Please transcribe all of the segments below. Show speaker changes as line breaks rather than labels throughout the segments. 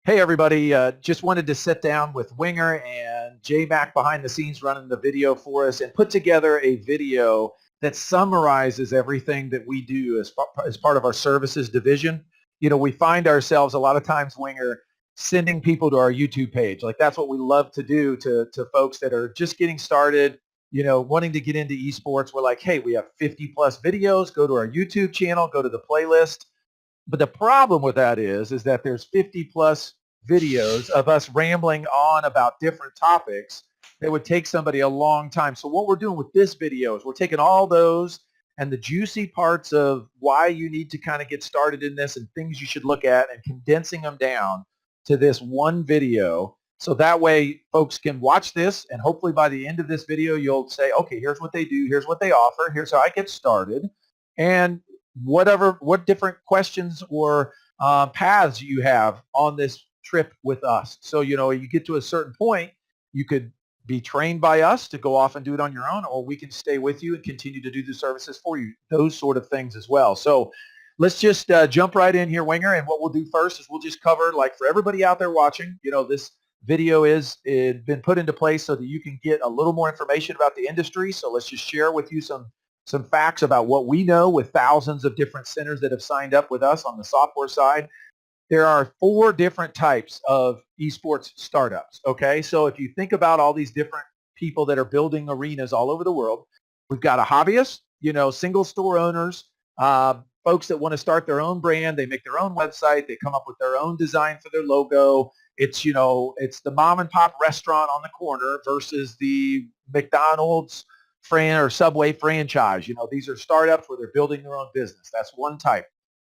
Hey everybody, just wanted to sit down with Winger and J-Mac behind the scenes running the video for us and put together a video that summarizes everything that we do as part of our services division. You know, we find ourselves a lot of times, Winger, sending people to our YouTube page. Like that's what we love to do to folks that are just getting started, you know, wanting to get into esports. We're like, hey, we have 50 plus videos. Go to our YouTube channel, go to the playlist. But the problem with that is that there's 50 plus videos of us rambling on about different topics that would take somebody a long time. So what we're doing with this video is we're taking all those and the juicy parts of why you need to kind of get started in this and things you should look at and condensing them down to this one video. So that way folks can watch this and hopefully by the end of this video, you'll say, okay, here's what they do. Here's what they offer. Here's how I get started. And what different questions or paths you have on this trip with us. So, you know, you get to a certain point, you could be trained by us to go off and do it on your own, or we can stay with you and continue to do the services for you, those sort of things as well. So let's just jump right in here, Winger. And what we'll do first is we'll just cover, like for everybody out there watching, you know, this video is been put into place so that you can get a little more information about the industry. So let's just share with you some facts about what we know with thousands of different centers that have signed up with us on the software side. There are 4 different types of esports startups, okay? So if you think about all these different people that are building arenas all over the world, we've got a hobbyist, you know, single store owners, folks that want to start their own brand. They make their own website. They come up with their own design for their logo. It's, you know, it's the mom and pop restaurant on the corner versus the McDonald's or Subway franchise. You know, these are startups where they're building their own business. That's one type.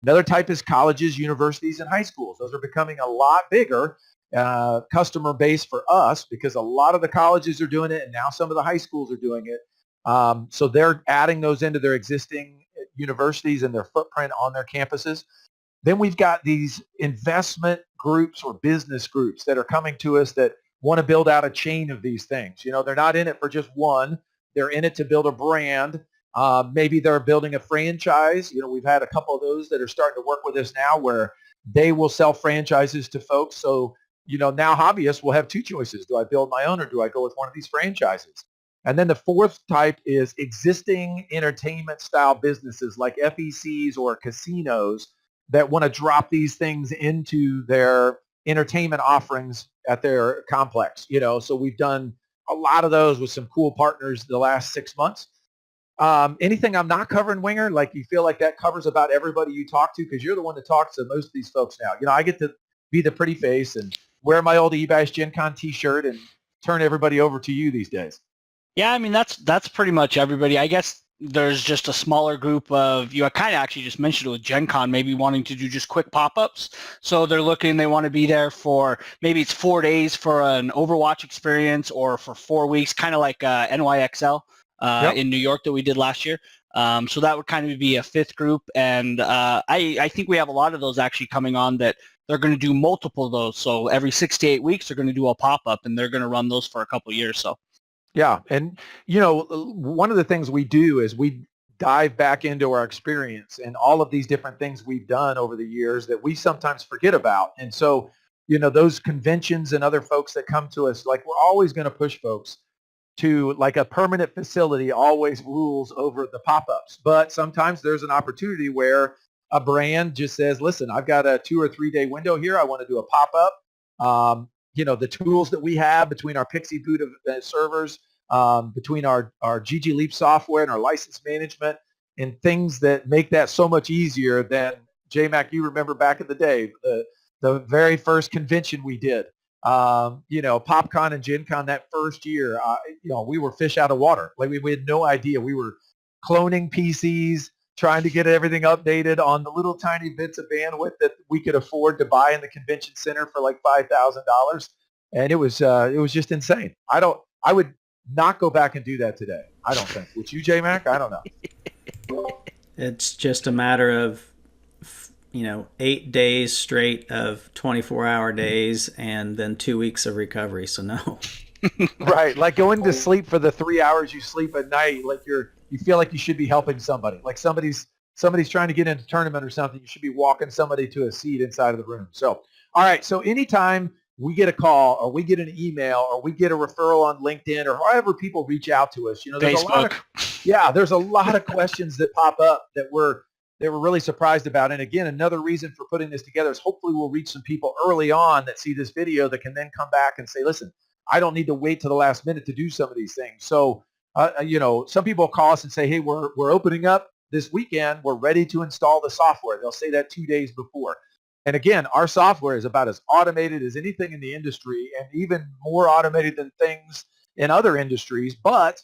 Another type is colleges, universities, and high schools. Those are becoming a lot bigger customer base for us because a lot of the colleges are doing it, and now some of the high schools are doing it. So they're adding those into their existing universities and their footprint on their campuses. Then we've got these investment groups or business groups that are coming to us that want to build out a chain of these things. You know, they're not in it for just one. They're in it to build a brand. Maybe they're building a franchise. You know, we've had a couple of those that are starting to work with us now where they will sell franchises to folks. So, you know, now hobbyists will have 2 choices. Do I build my own or do I go with one of these franchises? And then the 4th type is existing entertainment style businesses like FECs or casinos that want to drop these things into their entertainment offerings at their complex. You know, so we've done a lot of those with some cool partners the last 6 months. Anything I'm not covering, Winger, like you feel like that covers about everybody you talk to because you're the one that talks to most of these folks now. You know, I get to be the pretty face and wear my old eBash Gen Con t-shirt and turn everybody over to you these days.
Yeah, I mean, that's pretty much everybody. I guess there's just a smaller group of, you kind of actually just mentioned it with Gen Con, maybe wanting to do just quick pop-ups. So they're looking, they want to be there for, maybe it's 4 days for an Overwatch experience or for 4 weeks, kind of like NYXL in New York that we did last year. So that would kind of be a 5th group. And I think we have a lot of those actually coming on that they're going to do multiple of those. So every 6 to 8 weeks, they're going to do a pop-up and they're going to run those for a couple of years. So.
Yeah. And, you know, one of the things we do is we dive back into our experience and all of these different things we've done over the years that we sometimes forget about. And so, you know, those conventions and other folks that come to us, like we're always going to push folks to like a permanent facility always rules over the pop-ups. But sometimes there's an opportunity where a brand just says, listen, I've got a 2 or 3 day window here. I want to do a pop-up. You know, the tools that we have between our Pixie Boot of servers, between our GG Leap software and our license management and things that make that so much easier than, J-Mac, you remember back in the day, the very first convention we did, you know, PopCon and Gen Con that first year, you know, we were fish out of water. Like we had no idea. We were cloning PCs, trying to get everything updated on the little tiny bits of bandwidth that we could afford to buy in the convention center for like $5,000. And it was just insane. I would not go back and do that today. I don't think. Would you, J-Mac? I don't know.
It's just a matter of, you know, 8 days straight of 24-hour days and then 2 weeks of recovery. So no.
Right. Like going to sleep for the 3 hours you sleep at night, like you feel like you should be helping somebody. Like somebody's trying to get into a tournament or something. You should be walking somebody to a seat inside of the room. So, All right. So anytime we get a call or we get an email or we get a referral on LinkedIn or however people reach out to us, there's
Facebook.
there's a lot of questions that pop up that we're really surprised about. And again, another reason for putting this together is hopefully we'll reach some people early on that see this video that can then come back and say, listen, I don't need to wait to the last minute to do some of these things. So, some people call us and say, hey, we're opening up this weekend. We're ready to install the software. They'll say that 2 days before. And again, our software is about as automated as anything in the industry and even more automated than things in other industries, but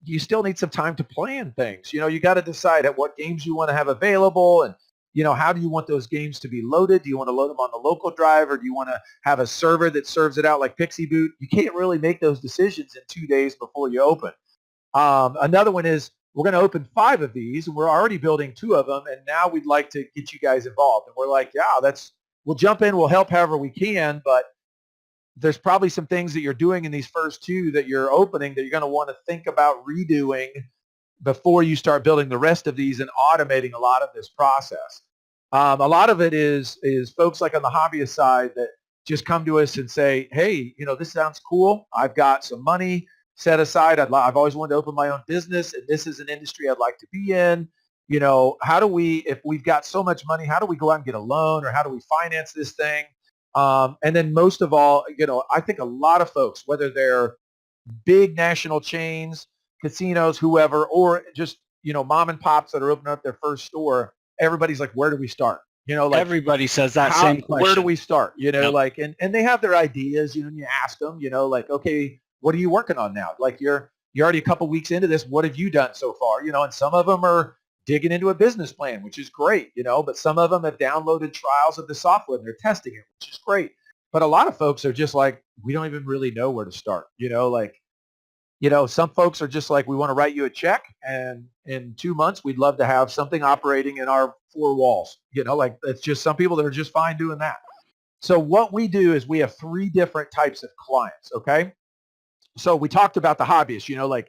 you still need some time to plan things. You got to decide at what games you want to have available and, how do you want those games to be loaded? Do you want to load them on the local drive or do you want to have a server that serves it out like Pixie Boot? You can't really make those decisions in 2 days before you open. Another one is we're going to open 5 of these and we're already building 2 of them. And now we'd like to get you guys involved. And we're like, yeah, we'll jump in. We'll help however we can. But there's probably some things that you're doing in these first 2 that you're opening that you're going to want to think about redoing before you start building the rest of these and automating a lot of this process. A lot of it is folks like on the hobbyist side that just come to us and say, hey, this sounds cool. I've got some money set aside. I've always wanted to open my own business, and this is an industry I'd like to be in. How do we, if we've got so much money, how do we go out and get a loan or how do we finance this thing? And then most of all, I think a lot of folks, whether they're big national chains, casinos, whoever, or just, mom and pops that are opening up their first store, everybody's like, where do we start?
Everybody says that same question.
Where do we start?
Yep.
And they have their ideas, and you ask them, okay, what are you working on now? Like you're already a couple weeks into this. What have you done so far? And some of them are digging into a business plan, which is great, but some of them have downloaded trials of the software and they're testing it, which is great. But a lot of folks are just like, we don't even really know where to start. Some folks are just like, we want to write you a check and in 2 months, we'd love to have something operating in our 4 walls. It's just some people that are just fine doing that. So what we do is we have 3 different types of clients. Okay. So we talked about the hobbyists,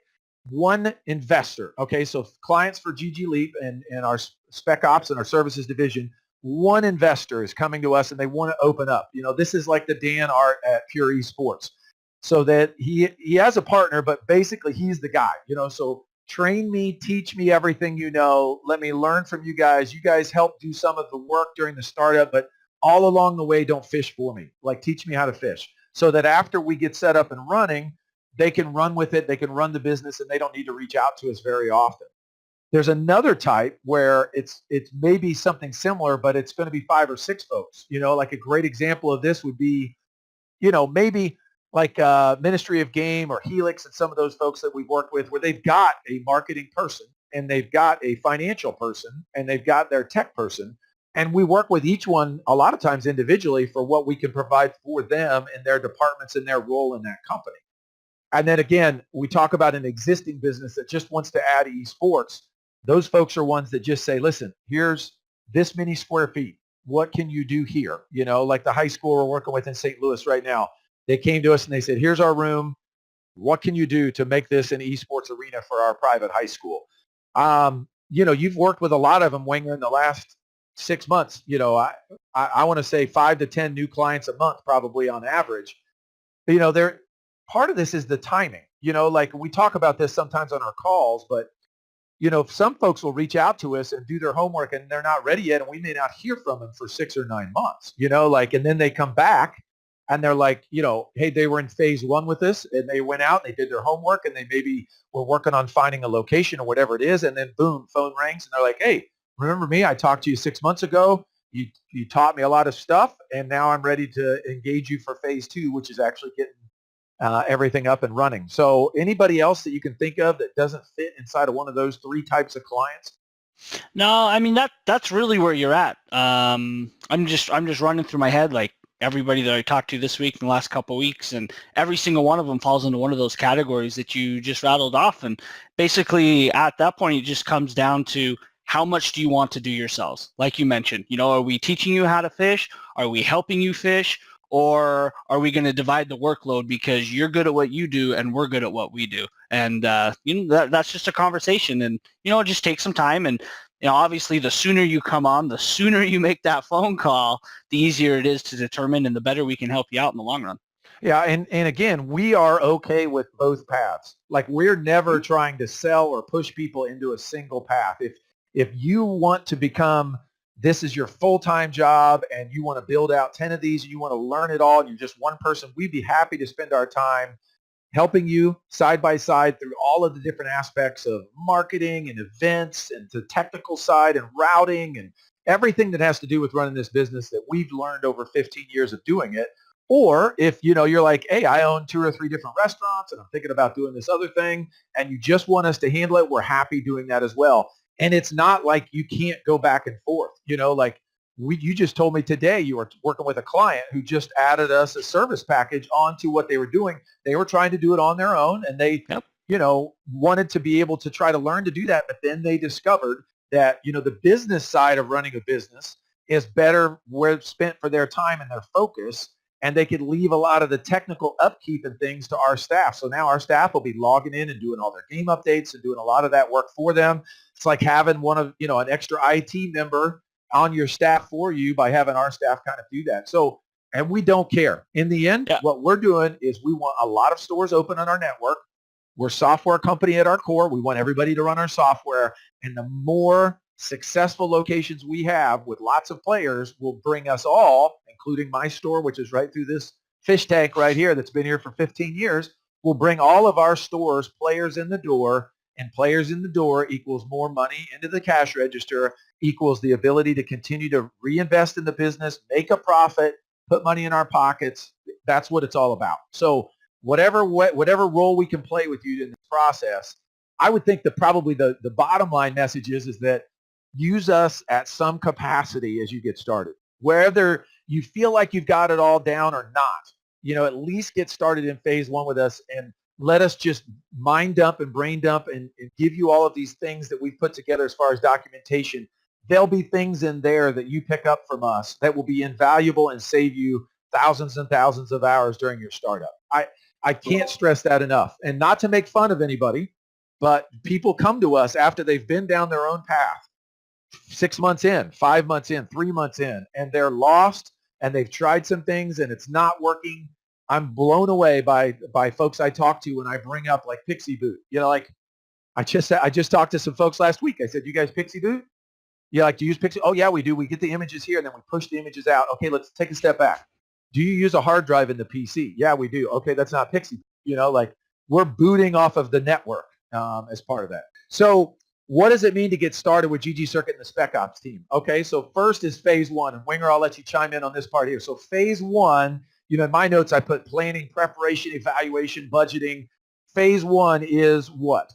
one investor. Okay. So clients for GG Leap and our SpecOps and our services division, one investor is coming to us and they want to open up. This is like the Dan Art at Pure Esports. So that he has a partner, but basically he's the guy, so train me, teach me everything let me learn from you guys. You guys help do some of the work during the startup, but all along the way, don't fish for me. Like teach me how to fish so that after we get set up and running, they can run with it, they can run the business, and they don't need to reach out to us very often. There's another type where it's maybe something similar, but it's going to be 5 or 6 folks. Like a great example of this would be, maybe like Ministry of Game or Helix and some of those folks that we've worked with where they've got a marketing person and they've got a financial person and they've got their tech person. And we work with each one a lot of times individually for what we can provide for them and their departments and their role in that company. And then again, we talk about an existing business that just wants to add esports. Those folks are ones that just say, listen, here's this many square feet. What can you do here? Like the high school we're working with in St. Louis right now. They came to us and they said, here's our room. What can you do to make this an esports arena for our private high school? You've worked with a lot of them, Winger, in the last 6 months. I want to say 5 to 10 new clients a month, probably on average. They're part of this is the timing. Like we talk about this sometimes on our calls, but some folks will reach out to us and do their homework and they're not ready yet, and we may not hear from them for 6 or 9 months. And then they come back. And they're like, hey, they were in phase 1 with this and they went out and they did their homework and they maybe were working on finding a location or whatever it is. And then boom, phone rings and they're like, hey, remember me? I talked to you 6 months ago. You taught me a lot of stuff and now I'm ready to engage you for phase 2, which is actually getting everything up and running. So anybody else that you can think of that doesn't fit inside of one of those 3 types of clients?
No, I mean, that's really where you're at. I'm just running through my head like, everybody that I talked to this week in the last couple of weeks, and every single one of them falls into one of those categories that you just rattled off. And basically at that point, it just comes down to how much do you want to do yourselves? Like you mentioned, are we teaching you how to fish? Are we helping you fish? Or are we going to divide the workload because you're good at what you do and we're good at what we do? And, that's just a conversation and, it just takes some time. And obviously the sooner you come on, the sooner you make that phone call, the easier it is to determine and the better we can help you out in the long run.
Yeah, and again, we are okay with both paths. Like we're never trying to sell or push people into a single path. If you want to become this is your full-time job and you want to build out 10 of these and you want to learn it all and you're just one person, we'd be happy to spend our time helping you side by side through all of the different aspects of marketing and events and the technical side and routing and everything that has to do with running this business that we've learned over 15 years of doing it. Or if, you're like, hey, I own 2 or 3 different restaurants and I'm thinking about doing this other thing and you just want us to handle it, we're happy doing that as well. And it's not like you can't go back and forth, like you just told me today you were working with a client who just added us a service package onto what they were doing. They were trying to do it on their own and they,
Yep.
wanted to be able to try to learn to do that. But then they discovered that, the business side of running a business is better where spent for their time and their focus. And they could leave a lot of the technical upkeep and things to our staff. So now our staff will be logging in and doing all their game updates and doing a lot of that work for them. It's like having one of, an extra IT member on your staff for you by having our staff kind of do that. So, and we don't care. In the end, What we're doing is we want a lot of stores open on our network. We're a software company at our core. We want everybody to run our software. And the more successful locations we have with lots of players will bring us all, including my store, which is right through this fish tank right here that's been here for 15 years, will bring all of our stores players in the door, and players in the door equals more money into the cash register, equals the ability to continue to reinvest in the business, make a profit, put money in our pockets. That's what it's all about. So whatever role we can play with you in this process, I would think that probably the bottom line message is that use us at some capacity as you get started. Whether you feel like you've got it all down or not, at least get started in phase 1 with us and let us just mind dump and brain dump and give you all of these things that we've put together as far as documentation. There'll be things in there that you pick up from us that will be invaluable and save you thousands and thousands of hours during your startup. I can't stress that enough. And not to make fun of anybody, but people come to us after they've been down their own path. 6 months in, 5 months in, 3 months in, and they're lost and they've tried some things and it's not working. I'm blown away by folks I talk to when I bring up like Pixie Boot. Like I just talked to some folks last week. I said, you guys Pixie Boot? You like to use Pixie? Oh yeah, we do. We get the images here and then we push the images out. Okay, let's take a step back. Do you use a hard drive in the PC? Yeah, we do. Okay, that's not Pixie Boot. Like we're booting off of the network as part of that. So what does it mean to get started with ggCircuit and the SpecOps team? Okay, so first is phase 1. And Winger, I'll let you chime in on this part here. So phase 1, in my notes, I put planning, preparation, evaluation, budgeting. Phase 1 is what?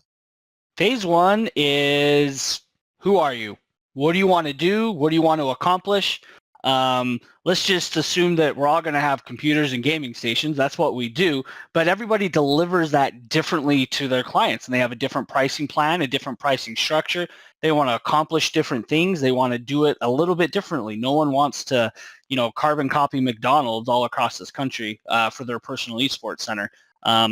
Phase 1 is who are you? What do you want to do? What do you want to accomplish? Let's just assume that we're all going to have computers and gaming stations. That's what we do. But everybody delivers that differently to their clients, and they have a different pricing plan, a different pricing structure. They want to accomplish different things. They want to do it a little bit differently. No one wants to, carbon copy McDonald's all across this country for their personal esports center.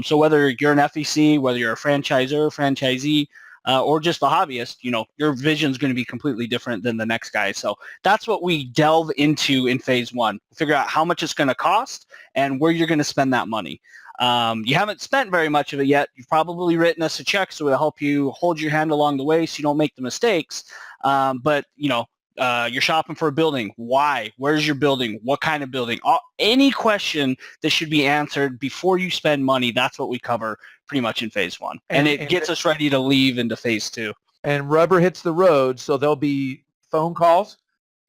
So whether you're an FEC, whether you're a franchisee, or just a hobbyist, your vision is going to be completely different than the next guy. So that's what we delve into in phase 1. Figure out how much it's going to cost and where you're going to spend that money. You haven't spent very much of it yet. You've probably written us a check, so it'll help you hold your hand along the way so you don't make the mistakes. But, you're shopping for a building. Why? Where's your building? What kind of building? Any question that should be answered before you spend money, that's what we cover pretty much in phase 1. And it gets us ready to leave into phase 2.
And rubber hits the road, so there'll be phone calls,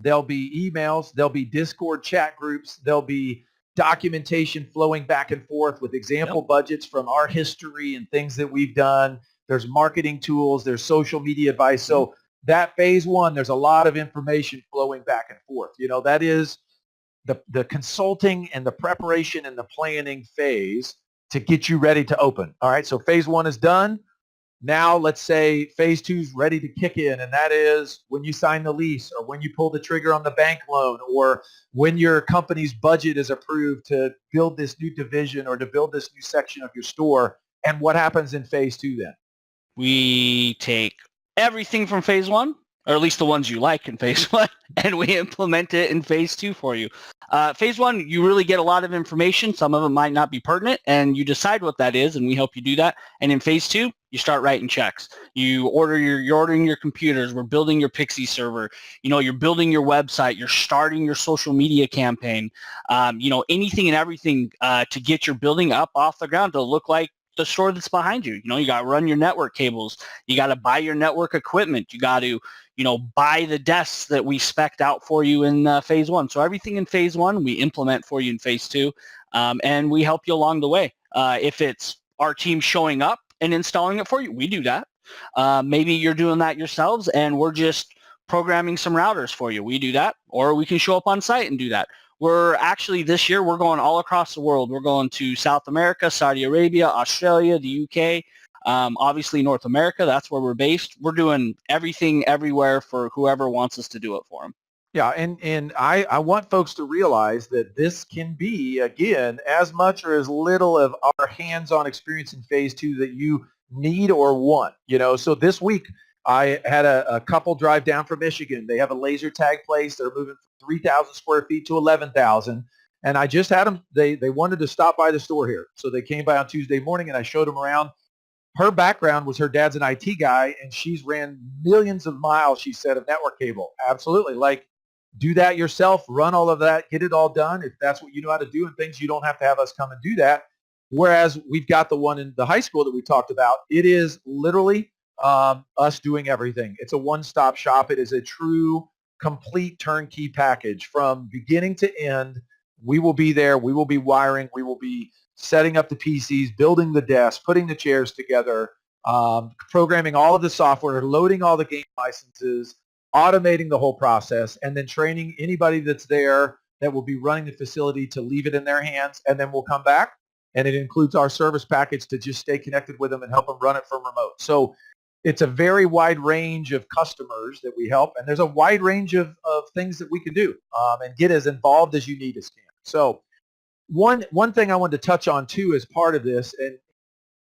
there'll be emails, there'll be Discord chat groups, there'll be documentation flowing back and forth with example budgets from our history and things that we've done. There's marketing tools, there's social media advice. So that phase 1, there's a lot of information flowing back and forth. That is the consulting and the preparation and the planning phase to get you ready to open. All right, so phase 1 is done. Now let's say phase 2 is ready to kick in, and that is when you sign the lease or when you pull the trigger on the bank loan or when your company's budget is approved to build this new division or to build this new section of your store. And what happens in phase 2 then?
We take everything from phase 1 or at least the ones you like in phase 1, and we implement it in phase 2 for you. Phase 1, you really get a lot of information. Some of it might not be pertinent, and you decide what that is, and we help you do that. And in phase 2, you start writing checks. You're ordering your computers. We're building your Pixie server. You're building your website. You're starting your social media campaign. Anything and everything to get your building up off the ground to look like the store that's behind you. You got to run your network cables. You got to buy your network equipment. You got to, buy the desks that we spec'd out for you in phase 1. So everything in phase 1, we implement for you in phase 2, and we help you along the way. If it's our team showing up and installing it for you, we do that. Maybe you're doing that yourselves, and we're just programming some routers for you. We do that, or we can show up on site and do that. We're actually, this year, we're going all across the world. We're going to South America, Saudi Arabia, Australia, the UK, obviously North America. That's where we're based. We're doing everything everywhere for whoever wants us to do it for them.
Yeah, and I want folks to realize that this can be, again, as much or as little of our hands-on experience in phase 2 that you need or want. So this week I had a couple drive down from Michigan. They have a laser tag place. They're moving from 3,000 square feet to 11,000. And I just had them, they wanted to stop by the store here. So they came by on Tuesday morning, and I showed them around. Her background was her dad's an IT guy, and she's ran millions of miles, she said, of network cable. Absolutely. Like, do that yourself, run all of that, get it all done. If that's what you know how to do and things, you don't have to have us come and do that. Whereas we've got the one in the high school that we talked about. It is literally us doing everything. It's a one-stop shop. It is a true, complete turnkey package from beginning to end. We will be there. We will be wiring. We will be setting up the PCs, building the desks, putting the chairs together, programming all of the software, loading all the game licenses, automating the whole process, and then training anybody that's there that will be running the facility to leave it in their hands, and then we'll come back. And it includes our service package to just stay connected with them and help them run it from remote. So it's a very wide range of customers that we help, and there's a wide range of things that we can do and get as involved as you need us, Cam. So one thing I wanted to touch on too as part of this, and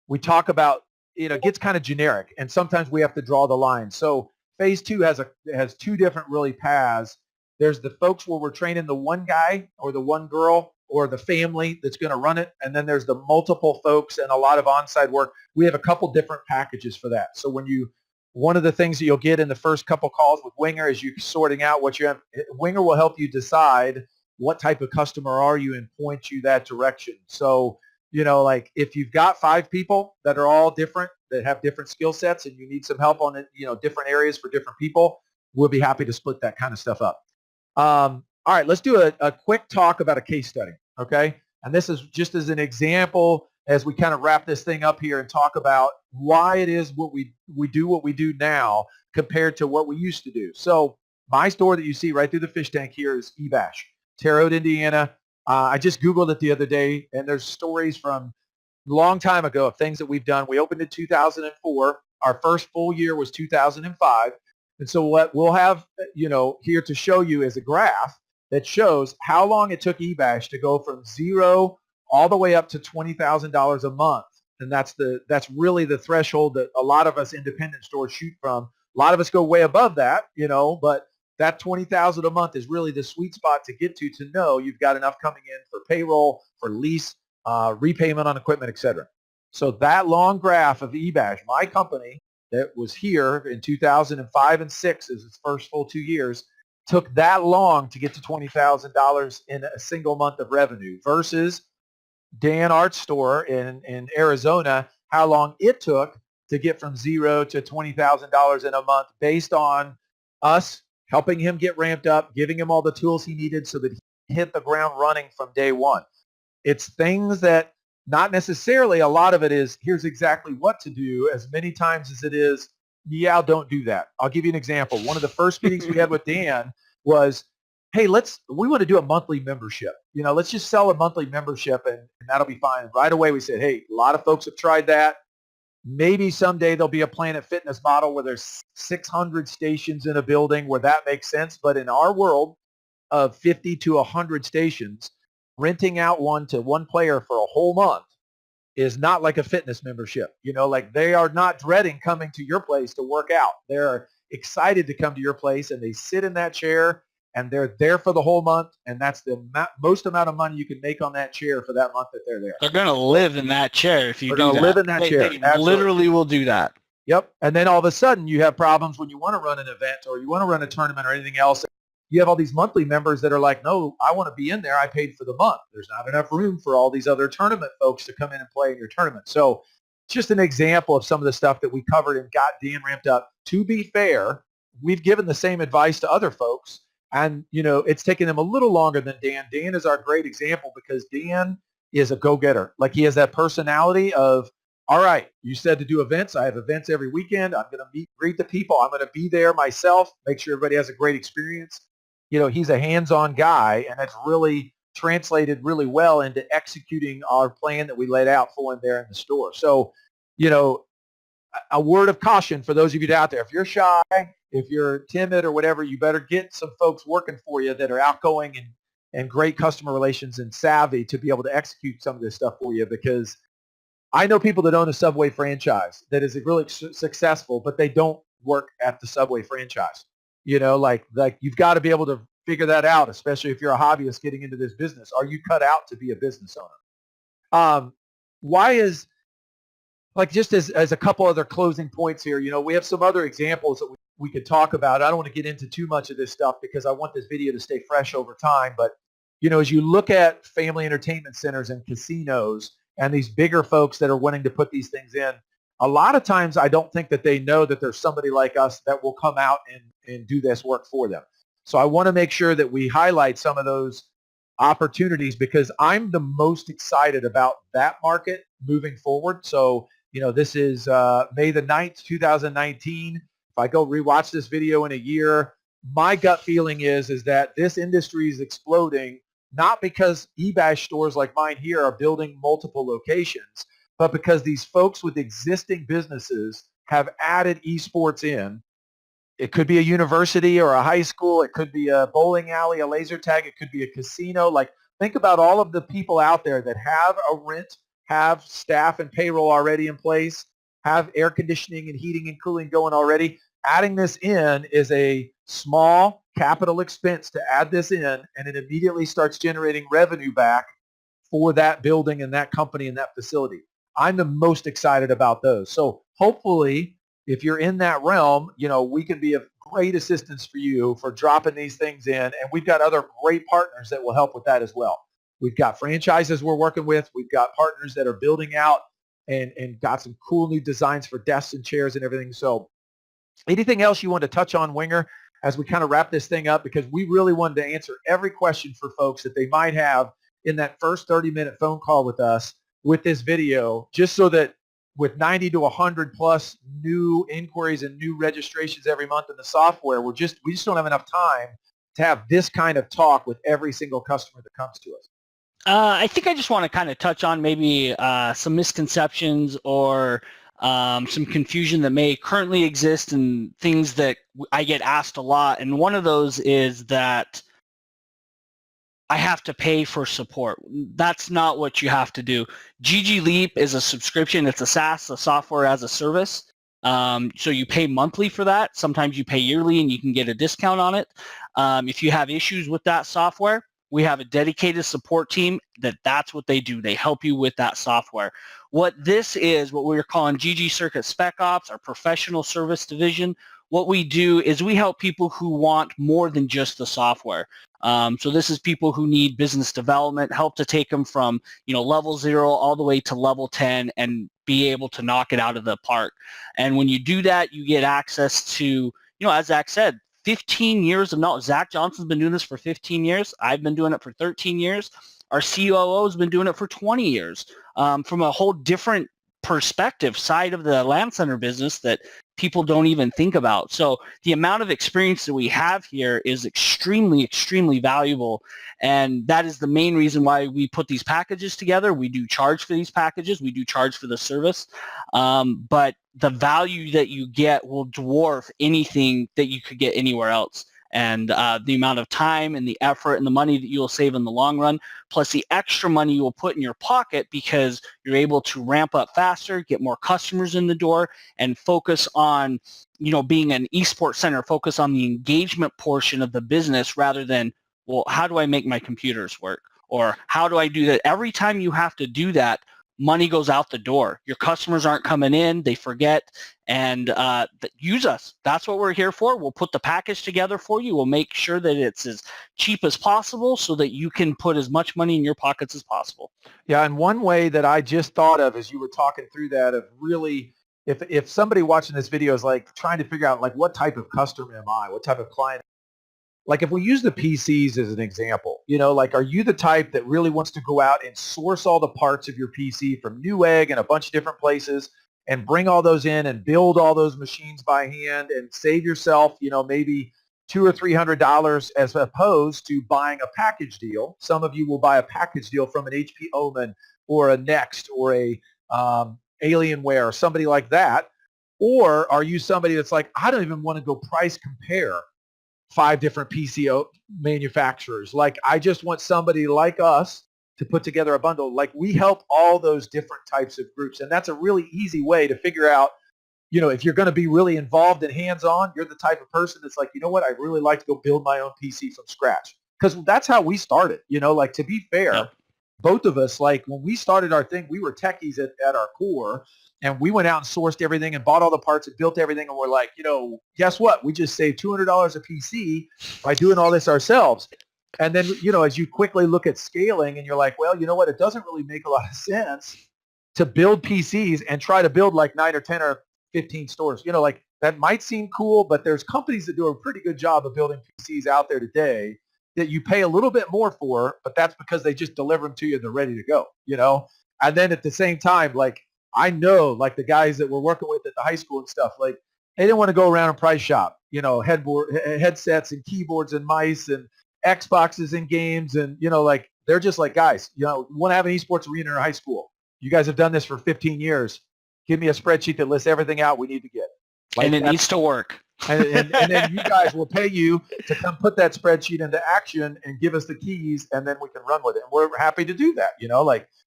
we talk about, it gets kind of generic, and sometimes we have to draw the line. So phase 2 has two different really paths. There's the folks where we're training the one guy or the one girl or the family that's going to run it, and then there's the multiple folks and a lot of on-site work. We have a couple different packages for that. So one of the things that you'll get in the first couple calls with Winger is you sorting out what you have. Winger will help you decide what type of customer are you and point you that direction. So, like if you've got 5 people that are all different, that have different skill sets, and you need some help on it, different areas for different people, we'll be happy to split that kind of stuff up. All right, let's do a quick talk about a case study, okay? And this is just as an example as we kind of wrap this thing up here and talk about why it is what we do now compared to what we used to do. So my store that you see right through the fish tank here is eBash, Terre Haute, Indiana. I just Googled it the other day, and there's stories from a long time ago of things that we've done. We opened in 2004. Our first full year was 2005. And so what we'll have, here to show you is a graph that shows how long it took eBash to go from zero all the way up to $20,000 a month. And that's really the threshold that a lot of us independent stores shoot from. A lot of us go way above that, but that $20,000 a month is really the sweet spot to get to know you've got enough coming in for payroll, for lease, repayment on equipment, etc. So that long graph of eBash, my company that was here in 2005 and 6 as its first full 2 years, took that long to get to $20,000 in a single month of revenue versus Dan Art's store in Arizona, how long it took to get from zero to $20,000 in a month based on us helping him get ramped up, giving him all the tools he needed so that he hit the ground running from day one. It's things that not necessarily, a lot of it is, here's exactly what to do, as many times as it is, yeah, don't do that. I'll give you an example. One of the first meetings we had with Dan was, hey, we want to do a monthly membership. Let's just sell a monthly membership and that'll be fine. And right away we said, hey, a lot of folks have tried that. Maybe someday there'll be a Planet Fitness model where there's 600 stations in a building where that makes sense. But in our world of 50 to 100 stations, renting out one to one player for a whole month is not like a fitness membership. Like they are not dreading coming to your place to work out. They're excited to come to your place, and they sit in that chair and they're there for the whole month, and that's the most amount of money you can make on that chair for that month that they're there.
They're going to live in that chair if you
They're
do that.
They're going to live in that chair.
They literally will do that.
Yep. And then all of a sudden you have problems when you want to run an event or you want to run a tournament or anything else. You have all these monthly members that are like, no, I want to be in there. I paid for the month. There's not enough room for all these other tournament folks to come in and play in your tournament. So just an example of some of the stuff that we covered and got Dan ramped up. To be fair, we've given the same advice to other folks. And, it's taken them a little longer than Dan. Dan is our great example because Dan is a go-getter. Like, he has that personality of, all right, you said to do events. I have events every weekend. I'm going to greet the people. I'm going to be there myself, make sure everybody has a great experience. He's a hands-on guy, and that's really translated really well into executing our plan that we laid out for him there in the store. So, a word of caution for those of you out there. If you're shy, if you're timid or whatever, you better get some folks working for you that are outgoing and great customer relations and savvy to be able to execute some of this stuff for you, because I know people that own a Subway franchise that is really successful, but they don't work at the Subway franchise. Like you've got to be able to figure that out, especially if you're a hobbyist getting into this business. Are you cut out to be a business owner? Why is, like, just as a couple other closing points here, we have some other examples that we could talk about. I don't want to get into too much of this stuff because I want this video to stay fresh over time. But, as you look at family entertainment centers and casinos and these bigger folks that are wanting to put these things in, a lot of times I don't think that they know that there's somebody like us that will come out and do this work for them. So I want to make sure that we highlight some of those opportunities because I'm the most excited about that market moving forward. So, this is May the 9th, 2019. If I go rewatch this video in a year, my gut feeling is that this industry is exploding, not because eBash stores like mine here are building multiple locations, but because these folks with existing businesses have added esports in. It could be a university or a high school. It could be a bowling alley, a laser tag. It could be a casino. Like, think about all of the people out there that have a rent, have staff and payroll already in place, have air conditioning and heating and cooling going already. Adding this in is a small capital expense to add this in, and it immediately starts generating revenue back for that building and that company and that facility. I'm the most excited about those. So hopefully, if you're in that realm, we can be of great assistance for you for dropping these things in. And we've got other great partners that will help with that as well. We've got franchises we're working with. We've got partners that are building out and got some cool new designs for desks and chairs and everything. So anything else you want to touch on, Winger, as we kind of wrap this thing up? Because we really wanted to answer every question for folks that they might have in that first 30-minute phone call with us with this video, just so that with 90 to 100 plus new inquiries and new registrations every month in the software, we just don't have enough time to have this kind of talk with every single customer that comes to us.
I think I just want to kind of touch on maybe some misconceptions or some confusion that may currently exist and things that I get asked a lot. And one of those is that I have to pay for support. That's not what you have to do. ggLeap is a subscription. It's a SaaS, a software as a service. So you pay monthly for that. Sometimes you pay yearly and you can get a discount on it. If you have issues with that software, we have a dedicated support team that's what they do. They help you with that software. What this is, what we're calling ggCircuit SpecOps, our professional service division. What we do is we help people who want more than just the software. So this is people who need business development, help to take them from level 0 all the way to level 10 and be able to knock it out of the park. And when you do that, you get access to, as Zach said, 15 years of knowledge. Zach Johnson's been doing this for 15 years. I've been doing it for 13 years. Our COO has been doing it for 20 years. From a whole different perspective, side of the LAN center business that people don't even think about. So the amount of experience that we have here is extremely, extremely valuable. And that is the main reason why we put these packages together. We do charge for these packages. We do charge for the service. But the value that you get will dwarf anything that you could get anywhere else. and the amount of time and the effort and the money that you'll save in the long run, plus the extra money you will put in your pocket because you're able to ramp up faster, get more customers in the door, and focus on, being an esports center, focus on the engagement portion of the business rather than, well, how do I make my computers work? Or how do I do that? Every time you have to do that, money goes out the door. Your customers aren't coming in. They forget. And use us. That's what we're here for. We'll put the package together for you. We'll make sure that it's as cheap as possible so that you can put as much money in your pockets as possible.
Yeah, and one way that I just thought of as you were talking through that, of really, if somebody watching this video is like trying to figure out like what type of customer am I, what type of client, like if we use the PCs as an example, like are you the type that really wants to go out and source all the parts of your PC from Newegg and a bunch of different places and bring all those in and build all those machines by hand and save yourself, maybe $200 or $300 as opposed to buying a package deal? Some of you will buy a package deal from an HP Omen or a Next or a Alienware or somebody like that. Or are you somebody that's like, I don't even want to go price compare 5 different PC manufacturers. Like, I just want somebody like us to put together a bundle. Like, we help all those different types of groups. And that's a really easy way to figure out, if you're going to be really involved and hands-on, you're the type of person that's like, you know what, I really like to go build my own PC from scratch. Because that's how we started. Like, to be fair,
Yep.
Both of us, like when we started our thing, we were techies at our core. And we went out and sourced everything and bought all the parts and built everything. And we're like, guess what? We just saved $200 a PC by doing all this ourselves. And then, as you quickly look at scaling and you're like, well, you know what? It doesn't really make a lot of sense to build PCs and try to build like 9 or 10 or 15 stores. Like that might seem cool, but there's companies that do a pretty good job of building PCs out there today that you pay a little bit more for, but that's because they just deliver them to you and they're ready to go, And then at the same time, like, I know, like the guys that we're working with at the high school and stuff, like they didn't want to go around and price shop, headsets and keyboards and mice and Xboxes and games. And, like they're just like, guys, we want to have an esports arena in our high school. You guys have done this for 15 years. Give me a spreadsheet that lists everything out we need to get.
Like, and it needs to work.
And then you guys will pay you to come put that spreadsheet into action and give us the keys, and then we can run with it. And we're happy to do that,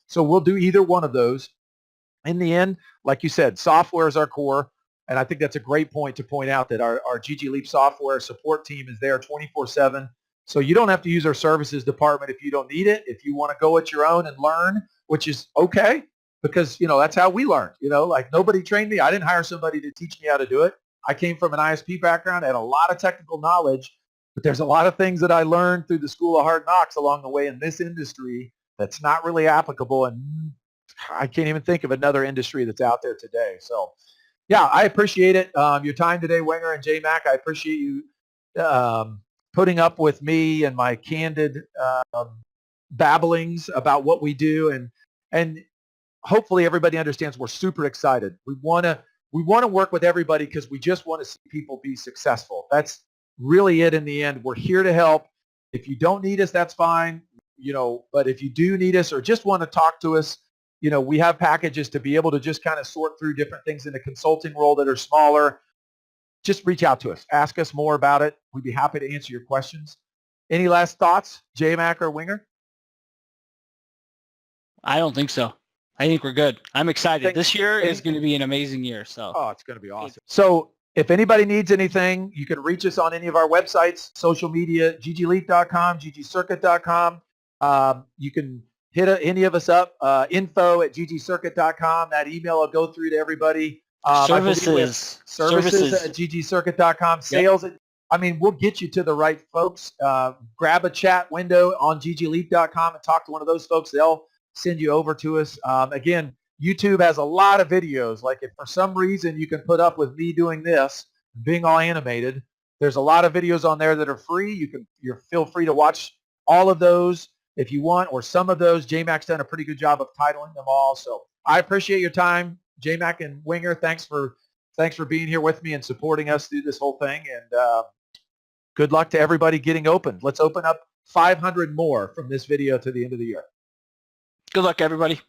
so we'll do either one of those. In the end, like you said, software is our core, and I think that's a great point to point out that our GG Leap software support team is there 24/7. So you don't have to use our services department if you don't need it. If you want to go at your own and learn, which is okay, because, that's how we learned. Like nobody trained me. I didn't hire somebody to teach me how to do it. I came from an ISP background, had a lot of technical knowledge, but there's a lot of things that I learned through the School of Hard Knocks along the way in this industry that's not really applicable, and I can't even think of another industry that's out there today. So, yeah, I appreciate it. Your time today, Winger and J-Mac. I appreciate you putting up with me and my candid babblings about what we do, and hopefully everybody understands we're super excited. We want to work with everybody because we just want to see people be successful. That's really it in the end. We're here to help. If you don't need us, that's fine. But if you do need us or just want to talk to us, we have packages to be able to just kind of sort through different things in a consulting role that are smaller. Just reach out to us. Ask us more about it. We'd be happy to answer your questions. Any last thoughts, J-Mac or Winger?
I don't think so. I think we're good. I'm excited. This year is going to be an amazing year. So.
Oh, it's going to be awesome. So if anybody needs anything, you can reach us on any of our websites, social media, ggleap.com, ggcircuit.com. You can hit any of us up, info@ggcircuit.com. That email will go through to everybody.
Services
at ggcircuit.com. Sales we'll get you to the right folks. Grab a chat window on ggleap.com and talk to one of those folks. They'll send you over to us. Again, YouTube has a lot of videos. Like if for some reason you can put up with me doing this, being all animated, there's a lot of videos on there that are free. You're feel free to watch all of those if you want, or some of those. J-Mac's done a pretty good job of titling them all. So I appreciate your time, J-Mac and Winger. Thanks for being here with me and supporting us through this whole thing. And good luck to everybody getting open. Let's open up 500 more from this video to the end of the year.
Good luck, everybody.